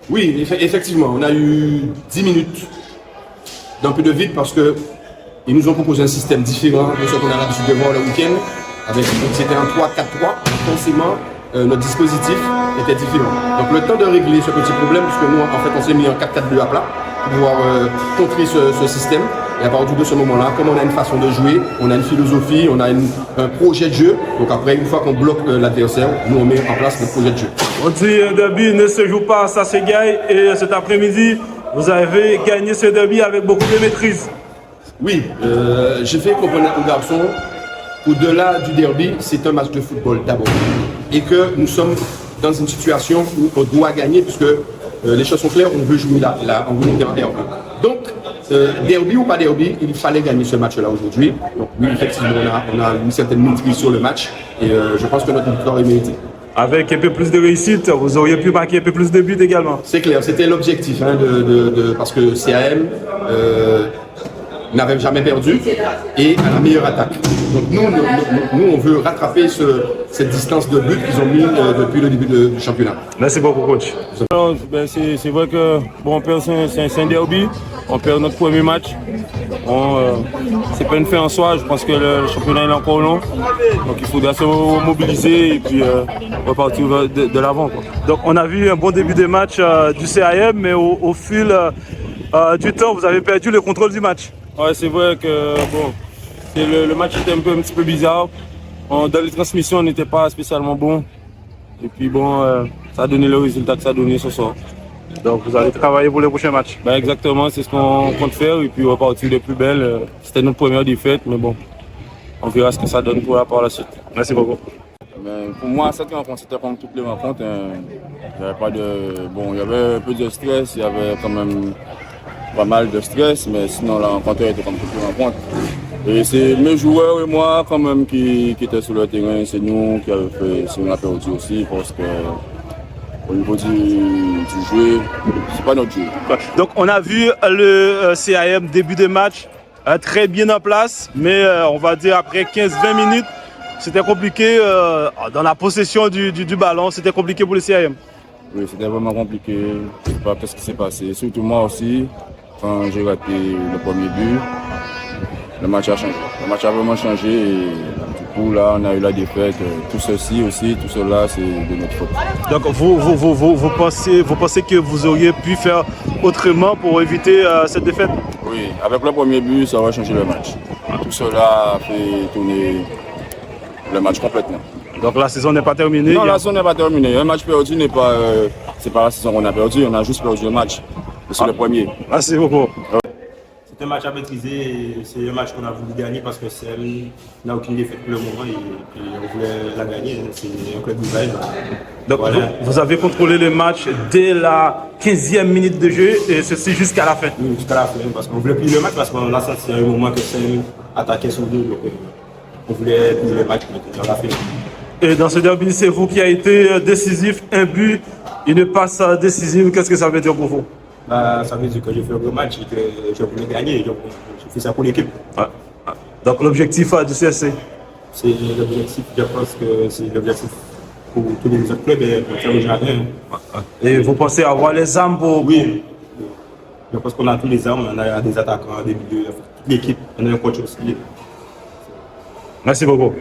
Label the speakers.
Speaker 1: Oui, effectivement, on a eu 10 minutes d'un peu de vide parce que ils nous ont proposé un système différent de ce qu'on a l'habitude de voir le week-end. C'était un 3-4-3, forcément notre dispositif était différent. Donc le temps de régler ce petit problème, puisque nous en fait on s'est mis en 4-4-2 à plat pour pouvoir contrer ce système. Et à partir de ce moment-là, comme on a une façon de jouer, on a une philosophie, on a un projet de jeu. Donc après, une fois qu'on bloque l'adversaire, nous on met en place le projet de jeu.
Speaker 2: On dit un derby ne se joue pas, ça se gagne. Et cet après-midi, vous avez gagné ce derby avec beaucoup de maîtrise.
Speaker 1: Oui, j'ai fait comprendre aux garçons qu'au-delà du derby, c'est un match de football d'abord. Et que nous sommes dans une situation où on doit gagner, puisque les choses sont claires, on veut jouer là on veut monter en R1. Donc, derby ou pas derby, il fallait gagner ce match-là aujourd'hui. Donc oui, effectivement, on a une certaine maîtrise sur le match et je pense que notre victoire est méritée.
Speaker 2: Avec un peu plus de réussite, vous auriez pu marquer un peu plus de buts également.
Speaker 1: C'est clair, c'était l'objectif, hein, parce que CAM n'avait jamais perdu et a la meilleure attaque. Donc nous on veut rattraper cette distance de but qu'ils ont mis depuis le début du championnat.
Speaker 2: Merci beaucoup, coach.
Speaker 3: C'est vrai que bon, on perd, c'est un derby, on perd notre premier match. C'est pas une fin en soi, je pense que le championnat est encore long. Donc il faudra se mobiliser et puis repartir de l'avant.
Speaker 2: Donc on a vu un bon début de match du CAM, mais au fil du temps, vous avez perdu le contrôle du match.
Speaker 3: Ouais, c'est vrai que bon, le match était un petit peu bizarre. Dans les transmissions, on n'était pas spécialement bon. Et puis bon, ça a donné le résultat que ça a donné ce soir.
Speaker 2: Donc vous allez travailler pour les prochains matchs.
Speaker 3: Ben exactement, c'est ce qu'on compte faire et puis repartir de plus belle. C'était notre première défaite, mais bon, on verra ce que ça donne pour la suite.
Speaker 2: Merci beaucoup.
Speaker 3: Ben, pour moi, cette rencontre, c'était comme toutes les rencontres. Il y avait un peu de stress, il y avait quand même pas mal de stress, mais sinon la rencontre était comme toutes les rencontres. Et c'est mes joueurs et moi quand même qui étaient sur le terrain, c'est nous qui avons fait, si on a perdu aussi, parce que au niveau du jeu, c'est pas notre jeu.
Speaker 2: Donc on a vu le CAM début de match très bien en place, mais on va dire après 15-20 minutes, c'était compliqué dans la possession du ballon, c'était compliqué pour le CAM.
Speaker 3: Oui, c'était vraiment compliqué, je ne sais pas ce qui s'est passé, surtout moi aussi, quand j'ai raté le premier but, le match a changé. Le match a vraiment changé et du coup là on a eu la défaite. Tout ceci aussi, tout cela c'est de notre faute.
Speaker 2: Donc vous pensez que vous auriez pu faire autrement pour éviter cette défaite?
Speaker 3: Oui, avec le premier but ça va changer le match. Tout cela a fait tourner le match complètement.
Speaker 2: Donc la saison n'est pas terminée?
Speaker 3: Non, la saison n'est pas terminée. Un match perdu n'est pas, c'est pas la saison qu'on a perdu, on a juste perdu le match. C'est le premier.
Speaker 2: Merci beaucoup.
Speaker 4: C'est un match à maîtriser et c'est un match qu'on a voulu gagner parce que CM n'a aucune défaite pour le moment et on voulait la gagner. C'est un club nouvel.
Speaker 2: Donc
Speaker 4: voilà.
Speaker 2: vous avez contrôlé le match dès la 15e minute de jeu et ceci jusqu'à la fin?
Speaker 4: Oui, jusqu'à la fin parce qu'on voulait plier le match parce qu'on a senti à un moment que CM attaquait sur nous. Donc on voulait plier le match pour la fin.
Speaker 2: Et dans ce derby, c'est vous qui avez été décisif, un but, une passe décisive. Qu'est-ce que ça veut dire pour vous?
Speaker 4: Ça veut dire que j'ai fait un gros match et que je voulais gagner. Je fais ça pour l'équipe.
Speaker 2: Donc l'objectif du CSC?
Speaker 4: C'est l'objectif, je pense que c'est l'objectif pour tous les autres clubs et pour faire le jardin.
Speaker 2: Et vous pensez avoir les armes pour...
Speaker 4: Oui. Je pense qu'on a tous les armes, on a des attaquants, des milieux, toute l'équipe, on a un coach aussi.
Speaker 2: Merci beaucoup.